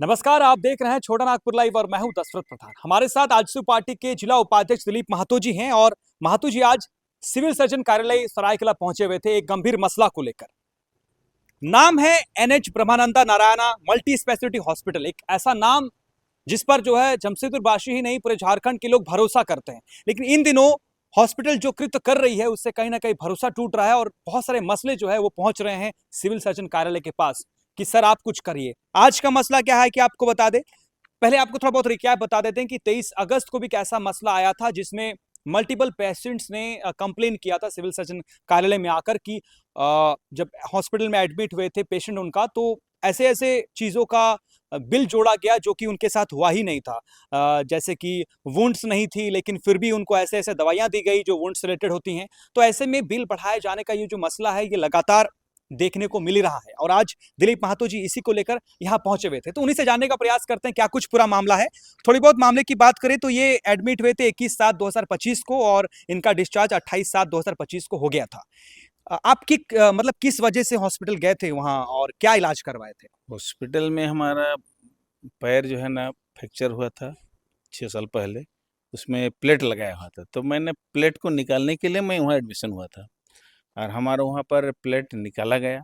नमस्कार, आप देख रहे हैं छोटा नागपुर लाइव और मैं हूं दशरथ प्रधान। हमारे साथ आजसू पार्टी के जिला उपाध्यक्ष दिलीप महातो जी हैं और महातो जी आज सिविल सर्जन कार्यालय सरायकेला पहुंचे हुए थे एक गंभीर मसला को लेकर। नाम है NH Brahmananda Narayana multi speciality hospital, एक ऐसा नाम जिस पर जो है जमशेदपुरवासी ही नहीं पूरे झारखंड के लोग भरोसा करते हैं। लेकिन इन दिनों हॉस्पिटल जो कृत्य कर रही है उससे कहीं ना कहीं भरोसा टूट रहा है और बहुत सारे मसले जो है वो पहुंच रहे हैं सिविल सर्जन कार्यालय के पास कि सर आप कुछ करिए। आज का मसला क्या है कि आपको बता दें, पहले आपको थोड़ा बहुत रिकैप बता देते हैं कि 23 अगस्त को भी एक ऐसा मसला आया था जिसमें मल्टीपल पेशेंट्स ने कंप्लेन किया था सिविल सर्जन कार्यालय में आकर कि जब हॉस्पिटल में एडमिट हुए थे पेशेंट उनका, तो ऐसे ऐसे चीज़ों का बिल जोड़ा गया जो कि उनके साथ हुआ ही नहीं था। जैसे कि वुंड्स नहीं थी लेकिन फिर भी उनको ऐसे ऐसे दवाइयां दी गई जो वुंड्स रिलेटेड होती हैं। तो ऐसे में बिल बढ़ाए जाने का ये जो मसला है ये लगातार देखने को मिल रहा है और आज दिलीप महातो जी इसी को लेकर यहाँ पहुंचे हुए थे, तो उन्हीं से जानने का प्रयास करते हैं क्या कुछ पूरा मामला है। थोड़ी बहुत मामले की बात करें तो ये एडमिट हुए थे 21/7/2025 को और इनका डिस्चार्ज 28/7/2025 को हो गया था। आप मतलब किस वजह से हॉस्पिटल गए थे वहां और क्या इलाज करवाए थे? हॉस्पिटल में हमारा पैर जो है ना फ्रैक्चर हुआ था 6 साल पहले। उसमें प्लेट लगाया हुआ था, तो मैंने प्लेट को निकालने के लिए मैं वहाँ एडमिशन हुआ था और हमारा वहाँ पर प्लेट निकाला गया।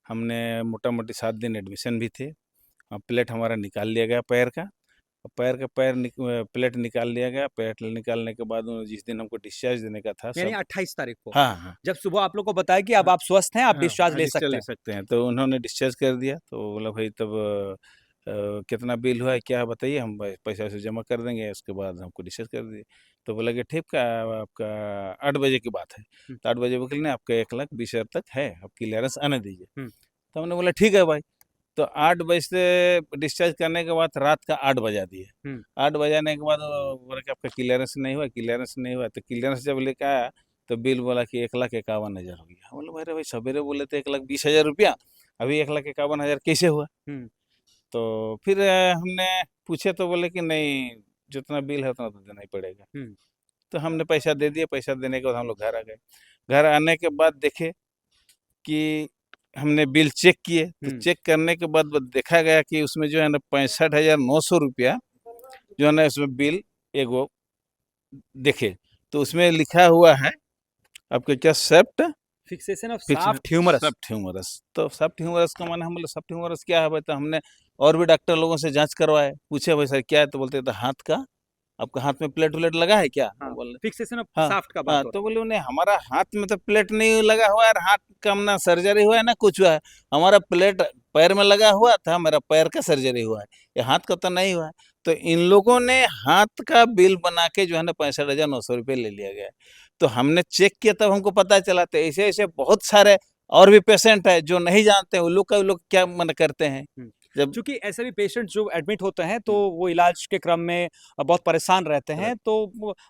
हमने मोटा मोटी 7 दिन एडमिशन भी थे और प्लेट हमारा निकाल लिया गया पैर का। और प्लेट निकाल लिया गया। प्लेट निकालने के बाद जिस दिन हमको डिस्चार्ज देने का था यानी सब 28 तारीख को हाँ हाँ जब सुबह आप लोग को बताया कि अब आप स्वस्थ हैं, आप हाँ डिस्चार्ज हाँ, ले डिस्चार्ज सकते ले हैं। सकते हैं। तो उन्होंने डिस्चार्ज कर दिया। तो बोला भाई तब कितना बिल हुआ है क्या है बताइए, हम पैसा वैसे जमा कर देंगे, उसके बाद हमको डिस्चार्ज कर दिए। तो बोला कि ठीक है, आपका 8 बजे की बात है। तो 8 बजे वकील ने आपका 1,20,000 तक है, आप क्लियरेंस आने दीजिए। तो हमने बोला ठीक है भाई। तो 8 बजे से डिस्चार्ज करने के बाद रात का 8 बजा दिए। 8 बजाने के बाद वो बोला कि आपका क्लियरेंस नहीं हुआ, क्लियरेंस नहीं हुआ। तो क्लियरेंस जब लेके आया तो बिल बोला कि 1,51,000 हो गया। बोला अरे भाई सवेरे बोले थे 1,20,000 रुपया, अभी 1,51,000 कैसे हुआ? तो फिर हमने पूछे तो बोले कि नहीं, जितना बिल है उतना तो देना ही पड़ेगा। तो हमने पैसा दे दिया। पैसा देने के बाद हम लोग घर आ गए। घर आने के बाद देखे कि हमने बिल चेक किए। तो चेक करने के बाद देखा गया कि उसमें जो है ना 65,900 रुपया जो है ना उसमें बिल एगो देखे। तो उसमें लिखा हुआ है आपके क्या सेप्ट fixation of fix shaft humerus. Soft humerus. तो सॉफ्ट ह्यूमरस का माने हम बोले सॉफ्ट ह्यूमरस क्या है भाई? तो हमने और भी डॉक्टर लोगों से जांच करवाए, पूछे भाई सर क्या है? तो बोलते तो हाथ का, आपका हाथ में प्लेट व्लेट लगा है क्या? हाँ, बोले फिक्सेशन ऑफ हाँ शाफ्ट का बात हाँ। हो तो रहा बोले उन्हें हमारा हाथ में तो प्लेट नहीं लगा हुआ है, हाथ का ना सर्जरी हुआ है ना कुछ हुआ है। हमारा प्लेट पैर में लगा हुआ था, मेरा पैर का सर्जरी हुआ है, ये हाथ का तो नहीं हुआ है। तो इन लोगों ने हाथ का बिल बना के जो है ना 65,900 रुपये ले लिया गया है। तो हमने चेक किया तब हमको पता चला। तो ऐसे ऐसे बहुत सारे और भी पेशेंट है जो नहीं जानते हैं, वो लोग क्या मन करते हैं। है। जब क्योंकि ऐसे भी पेशेंट जो एडमिट होते हैं तो वो इलाज के क्रम में बहुत परेशान रहते हैं, तो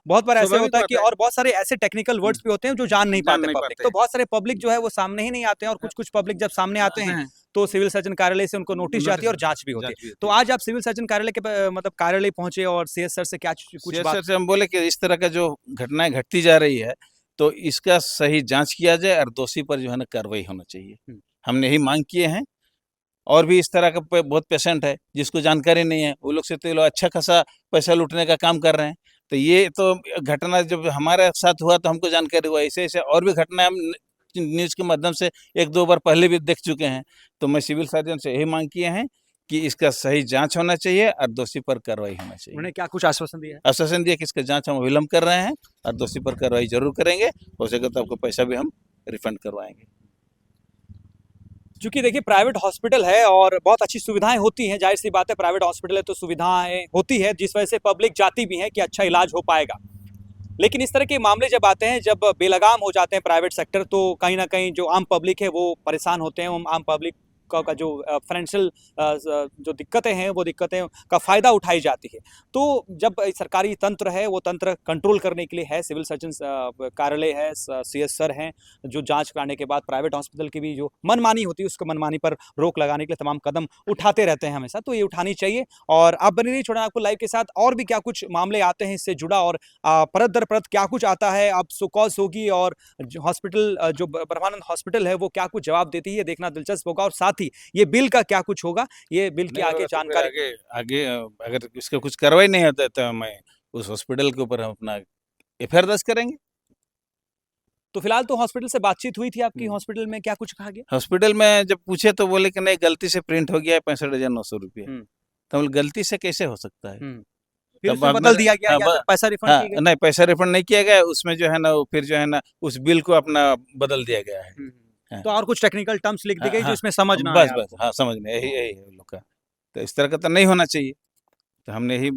बहुत बार ऐसे स्वाभाविक होता है कि बात है। और बहुत सारे ऐसे टेक्निकल वर्ड्स भी होते हैं जो जान नहीं जान पाते नहीं पब्लिक, पाते तो हैं। बहुत सारे पब्लिक जो है वो सामने ही नहीं आते हैं और कुछ कुछ पब्लिक जब सामने आते हैं तो सिविल सर्जन कार्यालय से उनको नोटिस जाती है और जांच भी होती है। तो आज आप सिविल सर्जन कार्यालय के मतलब कार्यालय पहुंचे और CS सर से क्या कुछ सीएस बात? सर से हम बोले कि इस तरह का जो घटनाएं घटती जा रही है तो इसका सही जांच किया जाए और दोषी पर जो है ना कार्रवाई होना चाहिए। हमने यही मांग किए हैं। और भी इस तरह का बहुत पेशेंट है जिसको जानकारी नहीं है, वो लोग से तो ये लोग अच्छा खासा पैसा लूटने का काम कर रहे हैं। तो ये तो घटना जब हमारे साथ हुआ तो हमको जानकारी हुआ। ऐसे ऐसे और भी घटना हम न्यूज़ के माध्यम से 1-2 बार पहले भी देख चुके हैं। तो मैं सिविल सर्जन से यही मांग किए हैं कि इसका सही जांच होना चाहिए और दोषी पर कार्रवाई होना चाहिए। उन्होंने क्या कुछ आश्वासन दिया है? आश्वासन दिया कि इसका जांच हम अविलंब कर रहे हैं और दोषी पर कार्रवाई जरूर करेंगे। हो सके तो आपको पैसा भी हम रिफंड करवाएंगे। क्योंकि देखिए प्राइवेट हॉस्पिटल है और बहुत अच्छी सुविधाएं होती हैं, जाहिर सी बात है प्राइवेट हॉस्पिटल है तो सुविधाएं होती है जिस वजह से पब्लिक जाती भी है कि अच्छा इलाज हो पाएगा। लेकिन इस तरह के मामले जब आते हैं, जब बेलगाम हो जाते हैं प्राइवेट सेक्टर, तो कहीं ना कहीं जो आम पब्लिक है वो परेशान होते हैं। आम पब्लिक का जो फाइनेंशियल जो दिक्कतें हैं वो दिक्कतें का फ़ायदा उठाई जाती है। तो जब सरकारी तंत्र है वो तंत्र कंट्रोल करने के लिए है, सिविल सर्जन कार्यालय है, CS सर हैं जो जांच कराने के बाद प्राइवेट हॉस्पिटल की भी जो मनमानी होती है उसको मनमानी पर रोक लगाने के लिए तमाम कदम उठाते रहते हैं हमेशा, तो ये उठानी चाहिए। और आप बने रहिए छोटा नागपुर लाइव के साथ, और भी क्या कुछ मामले आते हैं इससे जुड़ा और परत दर परत क्या कुछ आता है, अब सुकॉज होगी और हॉस्पिटल जो ब्रह्मानंद हॉस्पिटल है वो क्या कुछ जवाब देती है, देखना दिलचस्प होगा। और साथ ही ही ये बिल का क्या कुछ होगा, ये बिल की नहीं आगे होगा तो फिर जानकारी। आगे आगे अगर इसका कुछ कार्रवाई नहीं होता तो मैं उस हॉस्पिटल के ऊपर हम अपना एफआईआर दर्ज करेंगे। तो फिलहाल तो हॉस्पिटल से बातचीत हुई थी आपकी, हम्म। हॉस्पिटल में क्या कुछ कहा गया? हॉस्पिटल में जब पूछे तो बोले कि नहीं गलती से प्रिंट हो गया है 65,900 रुपया। हम्म। तो हम बोले, गलती से कैसे हो सकता है? फिर तब उसमें बाद में बदल दिया गया हाँ, या फिर पैसा रिफंड हाँ की गई? नहीं पैसा रिफंड नहीं किया गया, उसमें जो है ना वो फिर जो है ना उस बिल को अपना बदल दिया गया है। हाँ, तो और कुछ टेक्निकल टर्म्स लिख दी हाँ, गई जो हाँ, इसमें समझ ना आए बस आपको? हाँ समझ में यही यही है उन लोग का। तो इस तरह का तो नहीं होना चाहिए। तो हमने यही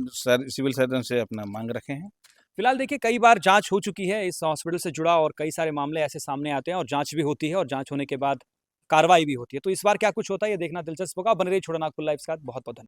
सिविल सर्जन से अपना मांग रखे हैं। फिलहाल देखिए कई बार जांच हो चुकी है इस हॉस्पिटल से जुड़ा और कई सारे मामले ऐसे सामने आते हैं और जांच भी होती है और जांच होने के बाद कार्रवाई भी होती है। तो इस बार क्या कुछ होता है ये देखना दिलचस्प होगा। बने रहिए छोटा नागपुर लाइव के साथ। बहुत बहुत धन्यवाद।